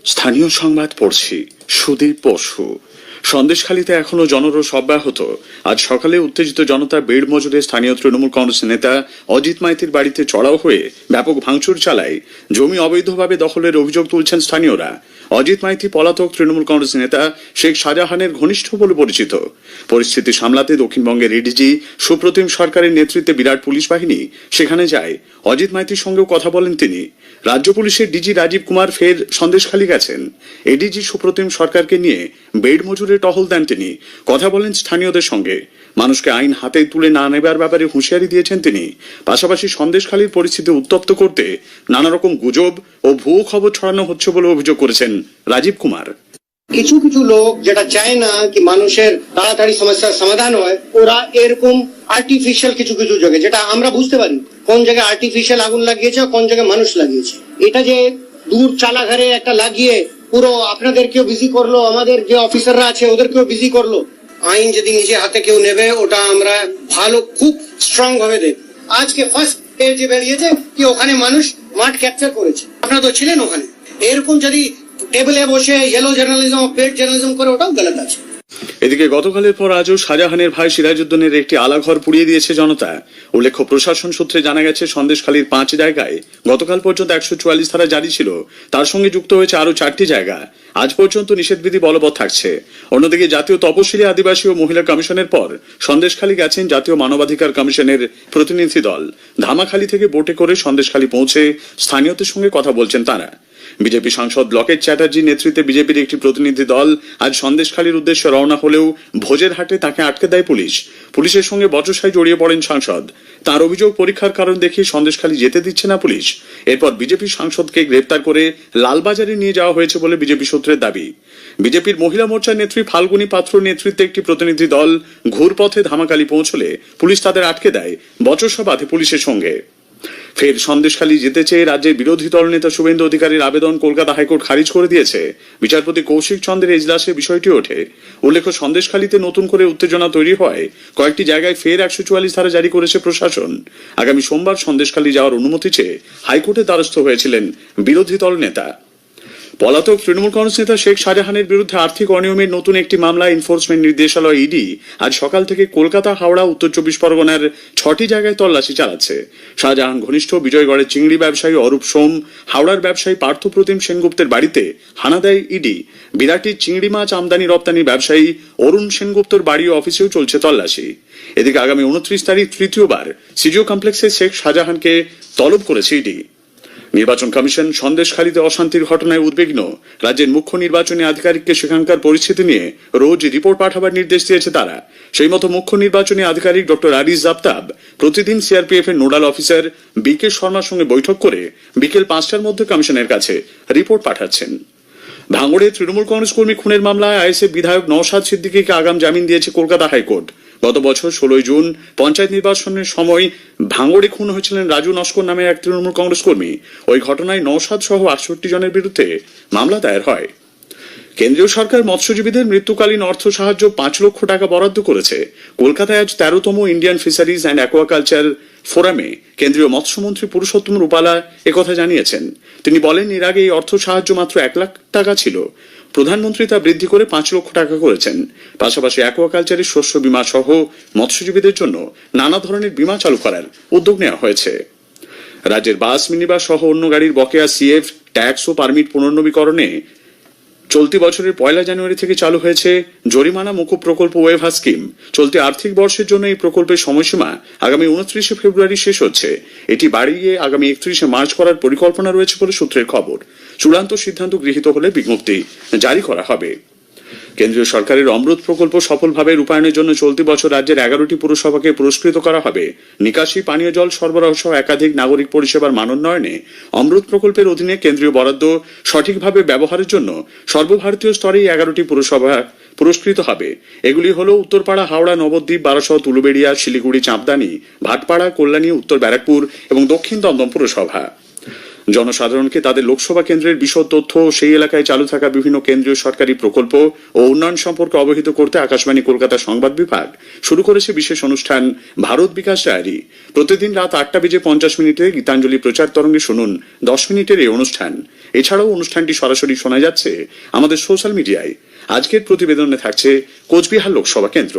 স্থানীয় সংবাদ পড়ছি। সুদীপ বসু। সন্দেশখালীতে এখনো জনরোষ অব্যাহত। আজ সকালে উত্তেজিত জনতা বেড় মজুরে স্থানীয় তৃণমূল কংগ্রেস নেতা অজিত মাইতির বাড়িতে চড়াও হয়ে ব্যাপক ভাঙচুর চালায়। জমি অবৈধভাবে দখলের অভিযোগ তুলছেন স্থানীয়রা। অজিত মাইতি পলাতক তৃণমূল কংগ্রেস নেতা শেখ শাহজাহানের ঘনিষ্ঠ বলে পরিচিত। পরিস্থিতি সামলাতে দক্ষিণবঙ্গের এডিজি সুপ্রতিম সরকারের নেতৃত্বে বিরাট পুলিশ বাহিনী সেখানে যায়। অজিত মাইতির সঙ্গেও কথা বলেন তিনি। রাজ্য পুলিশের ডিজি রাজীব কুমার ফের সন্দেশখালী গেছেন। এডিজি সুপ্রতিম সরকারকে নিয়ে বেড় মজুরে টহল দেন তিনি। কথা বলেন স্থানীয়দের সঙ্গে। মানুষকে আইন হাতে তুলে না নেবার ব্যাপারে হুঁশিয়ারি দিয়েছেন তিনি। পাশাপাশি সন্দেশখালীর পরিস্থিতি উত্তপ্ত করতে নানা রকম গুজব ও ভুয়ো খবর ছড়ানো হচ্ছে বলে অভিযোগ করেছেন রাজীব কুমার। কিছু কিছু লোক যেটা চায় না কি মানুষের তাড়াতাড়ি সমস্যার সমাধান হয়, ওরা এরকম আর্টিফিশিয়াল কিছু কিছু জায়গায়, যেটা আমরা বুঝতে পারি কোন জায়গায় আর্টিফিশিয়াল আগুন লাগিয়েছে কোন জায়গায় মানুষ লাগিয়েছে, এটা যে দূর চালাঘরে একটা লাগিয়ে পুরো আপনাদেরকেও বিজি করলো, আমাদের যে অফিসাররা আছে ওদেরকেও বিজি করলো। আইন যদি নিজে হাতে কেউ নেবে ওটা আমরা ভালো খুব স্ট্রং ভাবে দেব। আজকে ফার্স্ট যে বেরিয়েছে কি ওখানে মানুষ মাঠ ক্যাপচার করেছে, আপনারা তো ছিলেন ওখানে। এরকম যদি টেবিলে বসে ইয়েলো জার্নালিজম পেড জার্নালিজম করে ওটাও গলত আছে। এদিকে গতকালের পর আজও শাহজাহানের ভাই সিরাজউদ্দৌনের একটি আলাঘর পুড়িয়ে দিয়েছে জনতা। উল্লেখ্য, প্রশাসন সূত্রে জানা গেছে সন্দেশখালীর 5 জায়গায় গতকাল পর্যন্ত 144 ধারা জারি ছিল। তার সঙ্গে যুক্ত হয়েছে আরো 4টি জায়গা। আজ পর্যন্ত নিষেধবিধি বলবৎ থাকছে। অন্যদিকে জাতীয় তপশিলি আদিবাসী ও মহিলা কমিশনের পর সন্দেশখালী গেছেন জাতীয় মানবাধিকার কমিশনের প্রতিনিধি দল। ধামাখালী থেকে বোটে করে সন্দেশখালী পৌঁছে স্থানীয়দের সঙ্গে কথা বলছেন তারা। বিজেপি সাংসদ লকেট চ্যাটার্জির নেতৃত্বে বিজেপির একটি প্রতিনিধি দল আজ সন্দেশখালীর উদ্দেশ্যে রওনা হলেও ভোজের হাটে তাকে আটকে দেয় পুলিশ। পুলিশের সঙ্গে বচসায় জড়িয়ে পড়েন সাংসদ। তার অভিযোগ, পরীক্ষার কারণ দেখিয়ে সন্দেশখালী যেতে দিচ্ছে না পুলিশ। এরপর বিজেপি সাংসদকে গ্রেপ্তার করে লালবাজারে নিয়ে যাওয়া হয়েছে বলে বিজেপি সূত্রের দাবি। বিজেপির মহিলা মোর্চার নেত্রী ফাল্গুনী পাত্র নেতৃত্বে একটি প্রতিনিধি দল ঘুরপথে ধামাখালী পৌঁছলে পুলিশ তাদের আটকে দেয়। বচসা বাঁধে পুলিশের সঙ্গে। ফের সন্দেশখালী যেতে চেয়ে রাজ্যের বিরোধী দলনেতা শুভেন্দু অধিকারীর আবেদন কলকাতা হাইকোর্ট খারিজ করে দিয়েছে। বিচারপতি কৌশিক চন্দ্রের এজলাসে বিষয়টি ওঠে। উল্লেখ্য, সন্দেশখালীতে নতুন করে উত্তেজনা তৈরি হয় কয়েকটি জায়গায় ফের 144 ধারা জারি করেছে প্রশাসন। আগামী সোমবার সন্দেশখালী যাওয়ার অনুমতি চেয়ে হাইকোর্টে দ্বারস্থ হয়েছিলেন বিরোধী দল নেতা। পলাতক তৃণমূল কংগ্রেস নেতা শেখ শাহজাহানের বিরুদ্ধে আর্থিক অনিয়মের নতুন একটি মামলায় এনফোর্সমেন্ট নির্দেশালয় ইডি আজ সকাল থেকে কলকাতা, হাওড়া, উত্তর 24 পরগনার 6টি জায়গায় তল্লাশি চালাচ্ছে। শাহজাহান ঘনিষ্ঠ বিজয়গড়ের চিংড়ি ব্যবসায়ী অরূপ সোম, হাওড়ার ব্যবসায়ী পার্থপ্রতিম সেনগুপ্তের বাড়িতে হানা দেয় ইডি। বিরাটির চিংড়ি মাছ আমদানি রপ্তানি ব্যবসায়ী অরুণ সেনগুপ্তর বাড়ি ও অফিসেও চলছে তল্লাশি। এদিকে আগামী 29 তারিখ তৃতীয়বার সিজিও কমপ্লেক্সে শেখ শাহজাহানকে তলব করেছে ইডি। নির্বাচন কমিশন সন্দেশখালীতে অশান্তির ঘটনায় উদ্বিগ্ন। রাজ্যের মুখ্য নির্বাচনী আধিকারিককে সেখানকার পরিস্থিতি নিয়ে রোজ রিপোর্ট পাঠাবার নির্দেশ দিয়েছে তারা। সেই মতো মুখ্য নির্বাচনী আধিকারিক ডক্টর আরিজ জাবতাব প্রতিদিন সিআরপিএফ এর নোডাল অফিসার বিকে শর্মার সঙ্গে বৈঠক করে বিকেল 5টার মধ্যে কমিশনের কাছে রিপোর্ট পাঠাচ্ছেন। ভাঙড়ে তৃণমূল কংগ্রেস কর্মী খুনের মামলায় আইএসএফ বিধায়ক নওশাদ সিদ্দিকীকে আগাম জামিন দিয়েছে কলকাতা হাইকোর্ট। গত বছর 16 জুন পঞ্চায়েত নির্বাচনের সময় ভাঙড়ে খুন হয়েছিলেন রাজু নস্কর নামে এক তৃণমূল কংগ্রেস কর্মী। ওই ঘটনায় নওশাদ সহ 68 জনের বিরুদ্ধে মামলা দায়ের হয়। কেন্দ্রীয় সরকার মৎস্যজীবীদের মৃত্যুকালীন অর্থ সাহায্য 5 লক্ষ টাকা বরাদ্দ করেছে। কলকাতায় আজ 13তম ইন্ডিয়ান ফিশারিজ অ্যান্ড অ্যাকোয়াকালচার ফোরামে কেন্দ্রীয় মৎস্যমন্ত্রী পুরুষোত্তম রূপালা একথা জানিয়েছেন। তিনি বলেন, এর আগে এই অর্থ সাহায্য মাত্র 1 লাখ টাকা ছিল। প্রধানমন্ত্রী তা বৃদ্ধি করে 5 লক্ষ টাকা করেছেন। পাশাপাশি অ্যাকোয়াকালচারের শস্য বীমা সহ মৎস্যজীবীদের জন্য নানা ধরনের বীমা চালু করার উদ্যোগ নেওয়া হয়েছে। রাজ্যের বাস, মিনিবাস সহ অন্য গাড়ির বকেয়া সিএফ, ট্যাক্স ও পারমিট পুনর্নবীকরণে চলতি বছরের 1 জানুয়ারি থেকে চালু হয়েছে জরিমানা মুকুব প্রকল্প ওয়েভার স্কিম। চলতি আর্থিক বর্ষের জন্য এই প্রকল্পের সময়সীমা আগামী 29 ফেব্রুয়ারি শেষ হচ্ছে। এটি বাড়িয়ে আগামী 31 মার্চ করার পরিকল্পনা রয়েছে বলে সূত্রের খবর। চূড়ান্ত সিদ্ধান্ত গৃহীত হলে বিজ্ঞপ্তি জারি করা হবে। কেন্দ্রীয় সরকারের অমৃত প্রকল্প সফলভাবে রূপায়ণের জন্য চলতি বছর রাজ্যের 11টি পুরসভাকে পুরস্কৃত করা হবে। নিকাশি, পানীয় জল সরবরাহ সহ একাধিক নাগরিক পরিষেবার মানোন্নয়নে অমৃত প্রকল্পের অধীনে কেন্দ্রীয় বরাদ্দ সঠিকভাবে ব্যবহারের জন্য সর্বভারতীয় স্তরে 11টি পুরসভা পুরস্কৃত হবে। এগুলি হল উত্তরপাড়া, হাওড়া, নবদ্বীপ, বারাসত, উলুবেড়িয়া, শিলিগুড়ি, চাঁপদানি, ভাটপাড়া, কল্যাণী, উত্তর ব্যারাকপুর এবং দক্ষিণ দমদম পুরসভা। জনসাধারণকে তাদের লোকসভা কেন্দ্রের বিশদ তথ্য, সেই এলাকায় চালু থাকা বিভিন্ন কেন্দ্রীয় সরকারি প্রকল্প ও উন্নয়ন সম্পর্কে অবহিত করতে আকাশবাণী কলকাতা সংবাদ বিভাগ শুরু করেছে বিশেষ অনুষ্ঠান ভারত বিকাশ ডায়েরি। প্রতিদিন রাত 8:50 গীতাঞ্জলি প্রচার তরঙ্গে শুনুন 10 মিনিটের এই অনুষ্ঠান। এছাড়াও অনুষ্ঠানটি সরাসরি শোনা যাচ্ছে আমাদের সোশ্যাল মিডিয়ায়। আজকের প্রতিবেদনে থাকছে কোচবিহার লোকসভা কেন্দ্র।